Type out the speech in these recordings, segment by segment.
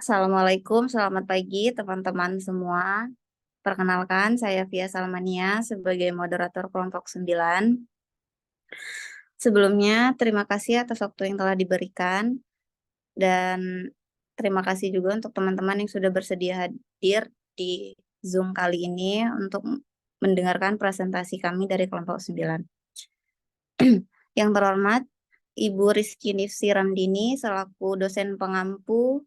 Assalamualaikum, selamat pagi teman-teman semua. Perkenalkan, saya Via Salmania sebagai moderator kelompok 9. Sebelumnya, terima kasih atas waktu yang telah diberikan dan terima kasih juga untuk teman-teman yang sudah bersedia hadir di Zoom kali ini untuk mendengarkan presentasi kami dari kelompok 9. Yang terhormat, Ibu Rizky Nifsi Ramdini selaku dosen pengampu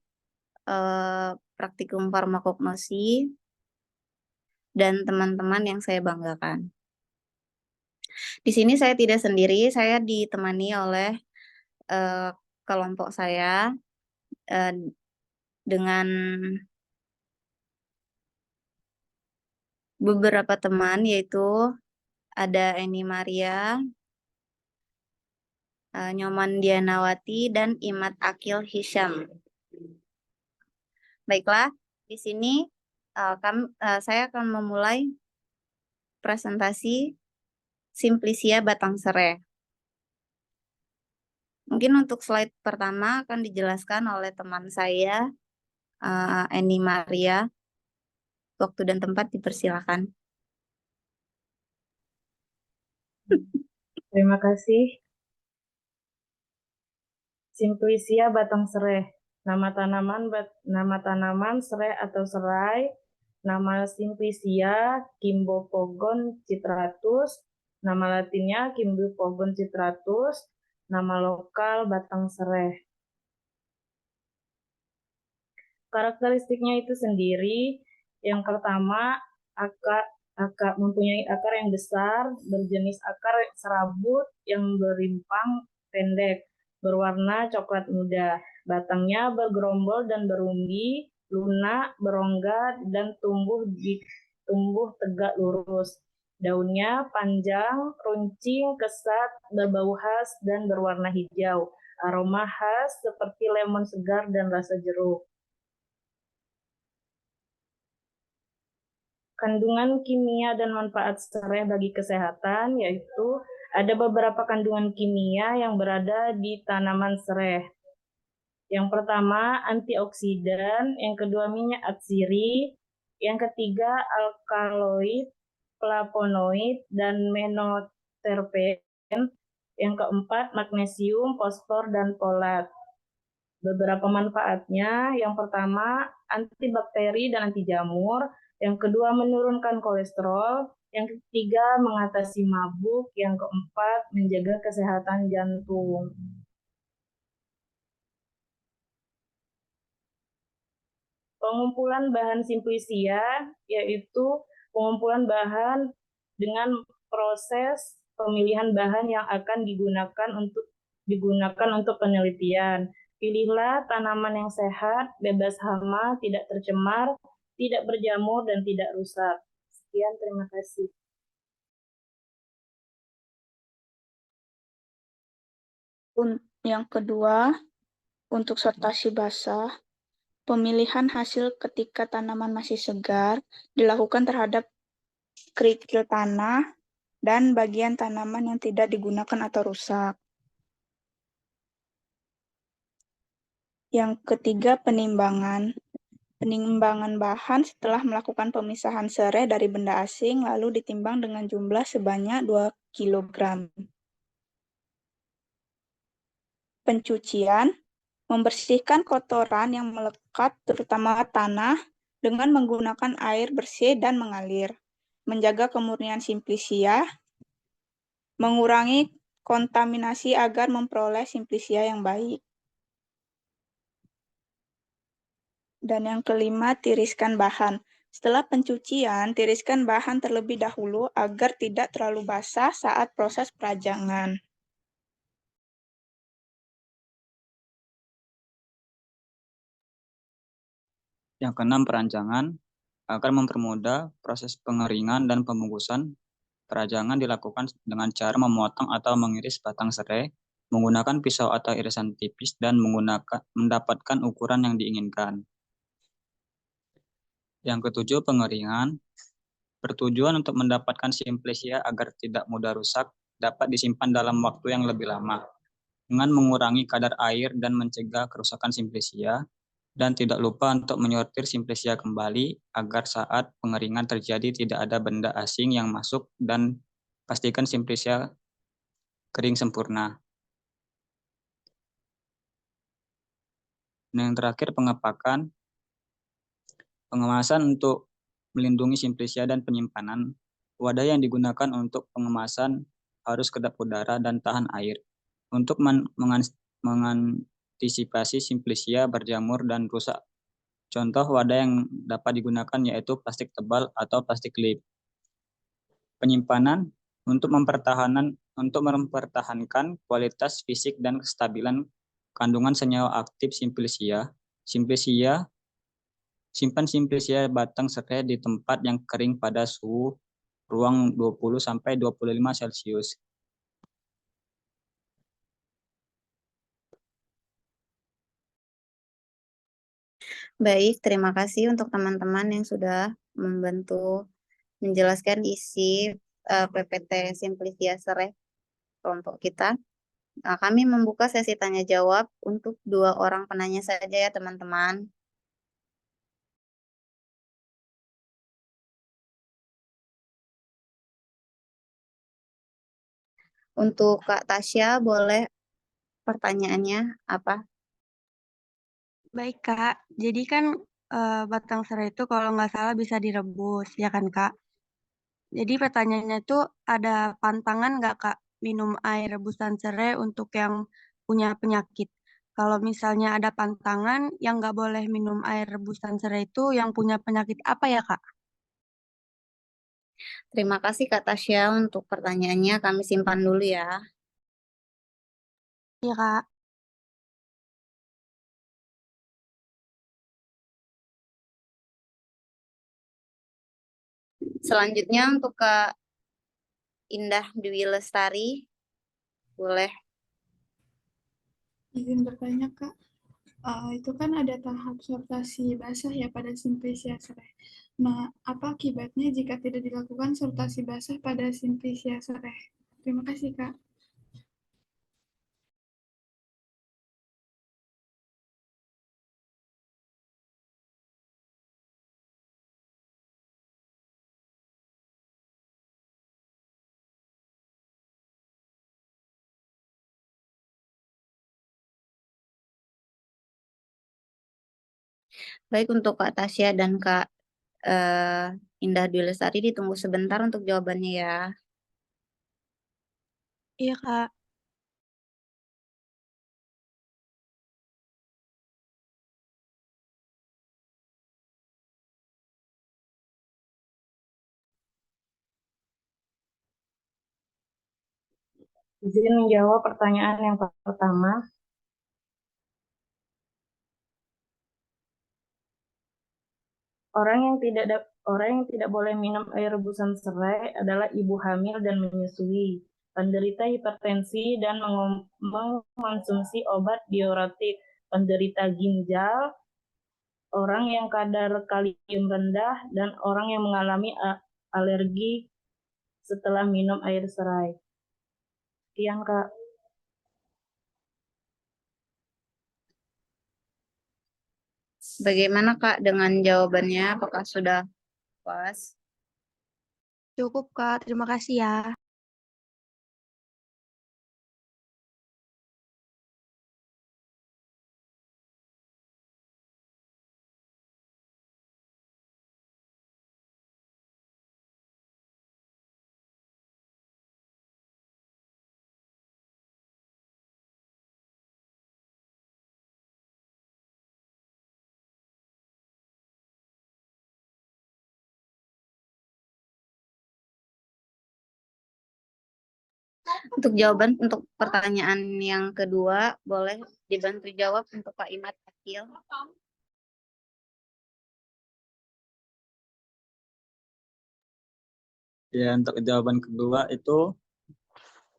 praktikum farmakognosi dan teman-teman yang saya banggakan. Di sini saya tidak sendiri, saya ditemani oleh uh, kelompok saya uh, dengan beberapa teman, yaitu ada Eni Maria, Nyoman Dianawati, dan Imad Akil Hisham. Baiklah, di sini saya akan memulai presentasi Simplicia Batang Sereh. Mungkin untuk slide pertama akan dijelaskan oleh teman saya, Eni Maria. Waktu dan tempat dipersilakan. Terima kasih. Simplicia batang sereh. Nama tanaman sereh atau serai. Nama Simplicia Cymbopogon citratus. Nama latinnya Cymbopogon citratus. Nama lokal batang sereh. Karakteristiknya itu sendiri, yang pertama, mempunyai akar yang besar, berjenis akar serabut yang berimpang pendek, berwarna coklat muda. Batangnya bergerombol dan berumbi, lunak, berongga, dan tumbuh tegak lurus. Daunnya panjang, runcing, kesat, berbau khas, dan berwarna hijau. Aroma khas seperti lemon segar dan rasa jeruk. Kandungan kimia dan manfaat serai bagi kesehatan, yaitu ada beberapa kandungan kimia yang berada di tanaman serai. Yang pertama, antioksidan, yang kedua minyak atsiri, yang ketiga alkaloid, flavonoid, dan menoterpen, yang keempat magnesium, fosfor, dan folat. Beberapa manfaatnya, yang pertama antibakteri dan anti jamur, yang kedua menurunkan kolesterol, yang ketiga mengatasi mabuk, yang keempat menjaga kesehatan jantung. Pengumpulan bahan Simplicia yaitu pengumpulan bahan dengan proses pemilihan bahan yang akan digunakan untuk penelitian. Pilihlah tanaman yang sehat, bebas hama, tidak tercemar, tidak berjamur, dan tidak rusak. Sekian, terima kasih. Yang kedua, untuk sortasi basah, pemilihan hasil ketika tanaman masih segar dilakukan terhadap kerikil tanah dan bagian tanaman yang tidak digunakan atau rusak. Yang ketiga, penimbangan. Penimbangan bahan setelah melakukan pemisahan serai dari benda asing lalu ditimbang dengan jumlah sebanyak 2 kg. Pencucian, membersihkan kotoran yang melekat terutama tanah dengan menggunakan air bersih dan mengalir. Menjaga kemurnian Simplicia, mengurangi kontaminasi agar memperoleh Simplicia yang baik. Dan yang kelima, tiriskan bahan. Setelah pencucian, tiriskan bahan terlebih dahulu agar tidak terlalu basah saat proses perajangan. Yang keenam, perancangan. Agar mempermudah proses pengeringan dan pembungkusan, perajangan dilakukan dengan cara memotong atau mengiris batang serai menggunakan pisau atau irisan tipis dan mendapatkan ukuran yang diinginkan. Yang ketujuh, pengeringan. Bertujuan untuk mendapatkan Simplicia agar tidak mudah rusak, dapat disimpan dalam waktu yang lebih lama. Dengan mengurangi kadar air dan mencegah kerusakan Simplicia, Dan tidak lupa untuk menyortir simplisia kembali agar saat pengeringan terjadi tidak ada benda asing yang masuk dan pastikan simplisia kering sempurna. Nah, yang terakhir pengepakan. Pengemasan untuk melindungi simplisia dan penyimpanan. Wadah yang digunakan untuk pengemasan harus kedap udara dan tahan air. Untuk mengantisipasi simplisia berjamur dan rusak. Contoh wadah yang dapat digunakan yaitu plastik tebal atau plastik lip. Penyimpanan untuk mempertahankan kualitas fisik dan kestabilan kandungan senyawa aktif simplisia. Simpan simplisia batang serai di tempat yang kering pada suhu ruang 20-25 Celcius. Baik, terima kasih untuk teman-teman yang sudah membantu menjelaskan isi PPT Simplisia Sereh kelompok kita. Nah, kami membuka sesi tanya jawab untuk 2 orang penanya saja ya teman-teman. Untuk Kak Tasya, boleh pertanyaannya apa? Baik, Kak. Jadi kan batang serai itu kalau nggak salah bisa direbus, ya kan, Kak? Jadi pertanyaannya itu ada pantangan nggak, Kak, minum air rebusan serai untuk yang punya penyakit? Kalau misalnya ada pantangan yang nggak boleh minum air rebusan serai itu yang punya penyakit apa ya, Kak? Terima kasih Kak Tasya untuk pertanyaannya. Kami simpan dulu ya. Iya, Kak. Selanjutnya untuk Kak Indah Dwi Lestari, boleh. Izin bertanya, Kak. Itu kan ada tahap sortasi basah ya pada Simplisia Sereh. Nah, apa akibatnya jika tidak dilakukan sortasi basah pada Simplisia Sereh? Terima kasih, Kak. Baik, untuk Kak Tasya dan Kak Indah Dwi Lestari ditunggu sebentar untuk jawabannya ya. Iya, Kak. Izin menjawab pertanyaan yang pertama. Orang yang tidak boleh minum air rebusan serai adalah ibu hamil dan menyusui, penderita hipertensi dan mengonsumsi obat diuretik, penderita ginjal, orang yang kadar kalium rendah, dan orang yang mengalami alergi setelah minum air serai. Sekian, Kak. Bagaimana Kak dengan jawabannya? Apakah sudah puas? Cukup, Kak. Terima kasih ya. Untuk jawaban untuk pertanyaan yang kedua, boleh dibantu jawab untuk Pak Imad Akil. Ya, untuk jawaban kedua itu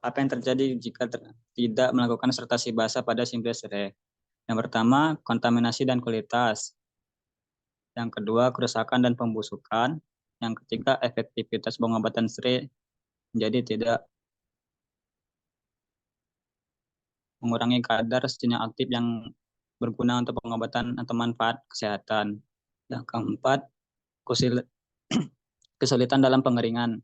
apa yang terjadi jika tidak melakukan sortasi basah pada Simplisia Sereh? Yang pertama, kontaminasi dan kualitas. Yang kedua, kerusakan dan pembusukan. Yang ketiga, efektivitas pengobatan serai menjadi tidak mengurangi kadar senyawa aktif yang berguna untuk pengobatan atau manfaat kesehatan. Yang keempat, kesulitan dalam pengeringan.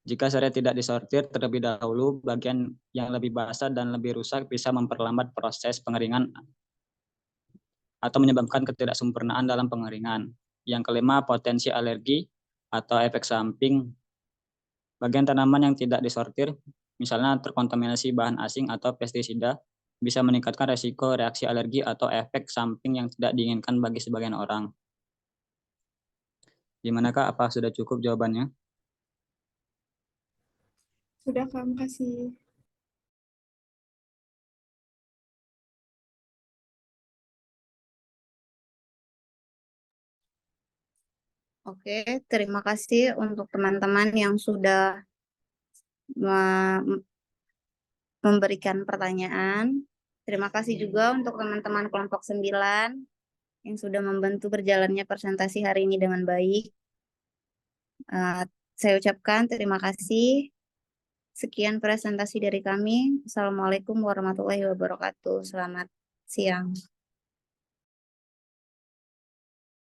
Jika serai tidak disortir terlebih dahulu, bagian yang lebih basah dan lebih rusak bisa memperlambat proses pengeringan atau menyebabkan ketidaksempurnaan dalam pengeringan. Yang kelima, potensi alergi atau efek samping. Bagian tanaman yang tidak disortir, misalnya terkontaminasi bahan asing atau pestisida, bisa meningkatkan resiko reaksi alergi atau efek samping yang tidak diinginkan bagi sebagian orang. Gimana Kak, apa sudah cukup jawabannya? Sudah, Kak, makasih. Oke, terima kasih untuk teman-teman yang sudah memberikan pertanyaan. Terima kasih juga untuk teman-teman kelompok 9 yang sudah membantu berjalannya presentasi hari ini dengan baik. Saya ucapkan terima kasih. Sekian presentasi dari kami. Assalamualaikum warahmatullahi wabarakatuh. Selamat siang.